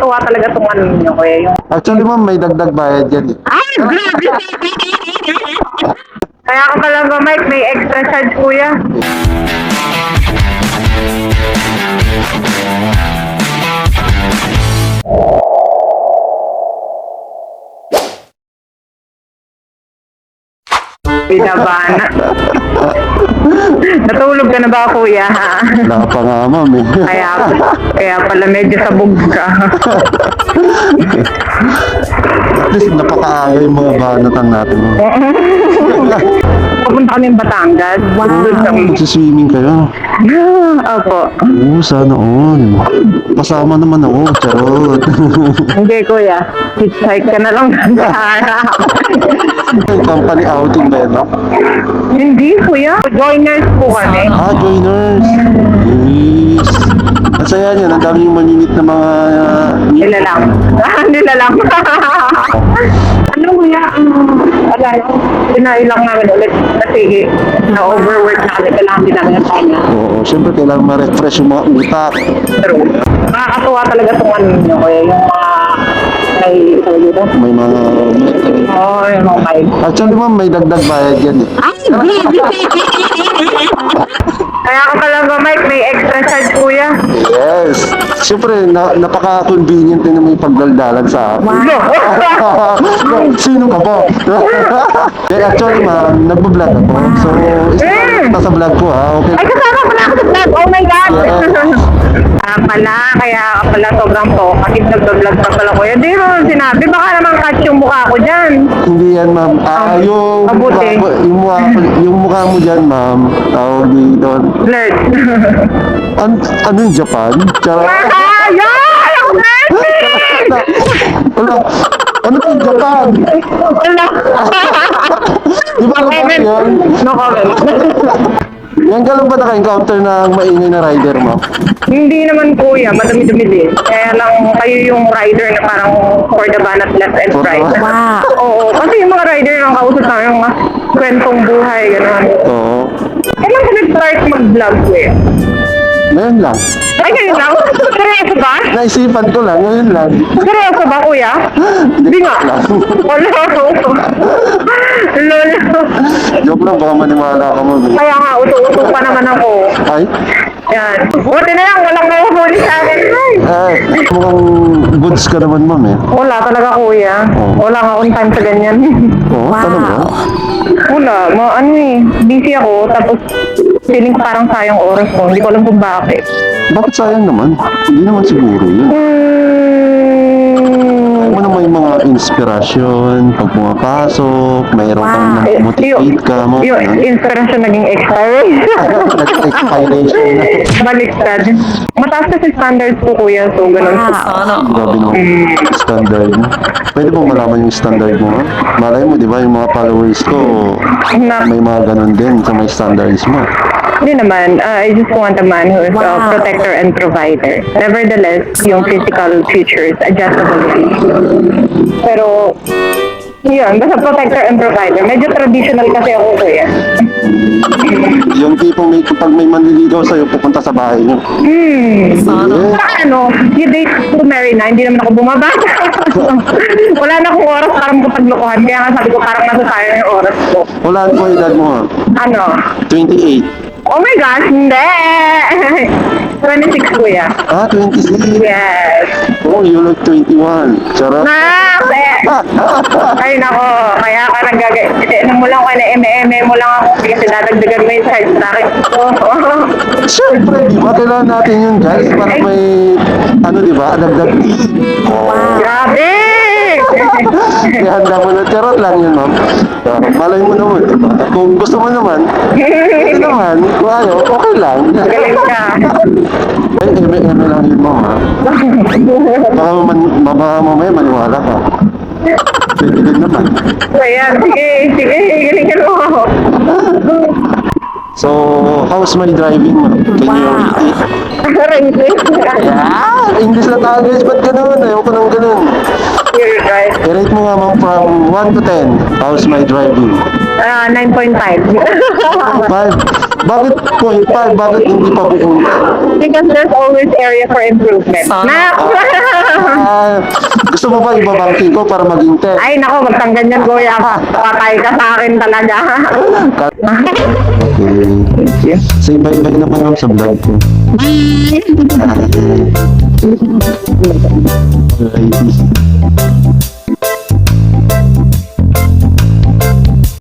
Nakakatuwa talaga itong ano ninyo, kuya. Yung... Actually, ma'am, may dagdag bayad yan eh. Ay, grabe! Kaya ka pala ba, Mike, may extra charge, kuya. Binabana. Natulog ka na ba, kuya, ha? Wala pa nga, ma'am eh. Kaya pala medyo sabog ka. At least napakaaga yung mga banatan natin, ma'am. Pupunta kami ng Batangas. Magsiswimming kayo. Opo. Oo, sana all. Kasama naman ako, charot. Hindi, kuya. Hitchhike ka na lang. Company outing ba yan, no? Hindi, kuya. Joiners po kami. Ah, joiners. Yes. Ang saya niyan, ang dami yung maninit na mga... Nila lang. Nila lang. Ano, kuya? Wala lang. Pinailang namin ulit. Kasi na-overwork na kami. Kailangan din namin ng pahinga. Oo, siyempre kailangan ma-refresh yung mga utak. Pero, nakakatuwa talaga itong ano ninyo, kuya. Yung mga... may ito dito. May mga... Oo, yung mga mic. Actually, ma'am, may dagdag bayad yan eh. Kaya ka pala ba, Mike, may extra charge, kuya? Yes. Siyempre, napaka-convenient din naman yung pagdaldalan sa akin. Sino ka po? Actually, ma'am, nagbablog ako. So, isa ka sa vlog ko, ha? Okay. Ay, kasama mo na ako sa vlog. Oh my God! Kaya pala sobrang talkative, nagbablog pa pala, kuya. Di mo sinabi, baka naman catch yung mukha ko dyan. Hindi yan, ma'am. Yung mukha mo dyan, ma'am, tawag dito. Flirt. Ano yung Japan? Charot. Yan! Ako Wala. Ano yung Japan? Wala. Di ba ano ba yan? No comment. Yan ka lang ba naka-encounter ng maingay na rider mo? Hindi naman, kuya, madami-dumi din. Kaya lang kayo yung rider na parang for the banat left and right. Wow. Oo, kasi yung mga rider ng kausap namin, yung mga kwentong buhay, gano'n. Oo. Kailan ka nag-start mag-vlog, kuya? Ngayon lang. Ay, ngayon lang? Seryoso ba? Naisipan ko lang, ngayon lang. Seryoso ba, kuya? Hindi nga. Wala. Lolo. Joke lang, baka maniwala ka mo. Kaya nga, uto-uto pa naman ako. Ay? Yan. Buti na lang, walang mahuhuli sa akin. Ay. Mukhang goods ka naman, ma'am eh. Wala talaga, kuya. Wala nga akong time sa ganyan. Oo, talaga? Wala. Ano eh, busy ako. Tapos, feeling ko parang sayang oras ko. Hindi ko alam kung bakit. Bakit sayang naman? Hindi naman siguro yun. Ano naman yung mga inspirasyon, pag pumapasok, mayroon kang motivate ka mo. Yung inspiration naging expiration. Expiration na. Baliktad. Mataas kasi standards ko, kuya. So, ganun. Grabe no, standard mo. Pwede bang malaman yung standard mo? Ha? Malay mo, di ba, yung mga followers ko, may mga ganun din sa may standards mo. Hindi naman. I just want a man who is a protector and provider. Nevertheless, yung physical features, adjustable din. Pero, yun, basta protector and provider. Medyo traditional kasi ako, kuya. Yung tipong pag may manliligaw sa'yo, pupunta sa bahay niyo. Saka ano, you date to marry na, hindi naman ako bumabata. Wala na akong oras para makapaglokohan. Kaya nga sabi ko, parang nasasayang yung oras ko. Wala po edad mo ha? Ano? 28. Oh my gosh, hindi! 26, kuya. Ah, 26. Yes. Oh, you look 21. Charot. Ay nako, kaya ka nagagay. Mo lang ka na eme mo lang ako kasi dadagdagan mo yung size sa akin. Siyempre, di ba? Kailangan natin yun, guys. Para may, ano di ba? Dagdag. Grabe! Kaya handa mo na. Charot lang yun, ma'am. Malay mo naman, di ba? Kung gusto mo naman, okay naman. Kung ayaw, okay lang. Galing ka. Eme lang yun, ma'am, ha? Baka mamaya maniwala ka. Pwede din naman. Ayan, sige, galingan mo. So, how's my driving, ma'am? Can you rate it? Yeah! English na tayo, guys. Ba't ganun? Ayoko nang ganun. You're right. I-rate mo nga, ma'am, from 1 to 10. How's my driving? 9.5. 5. Bakit 0.5? Bakit hindi pa buo? Because there's always area for improvement. Gusto mo ba ibabangki ko para maging test? Ay, nako, magtanggan yan, kuya. Patay ka sa akin talaga. Okay. Say bye-bye naman ako sa vlog ko. Alright.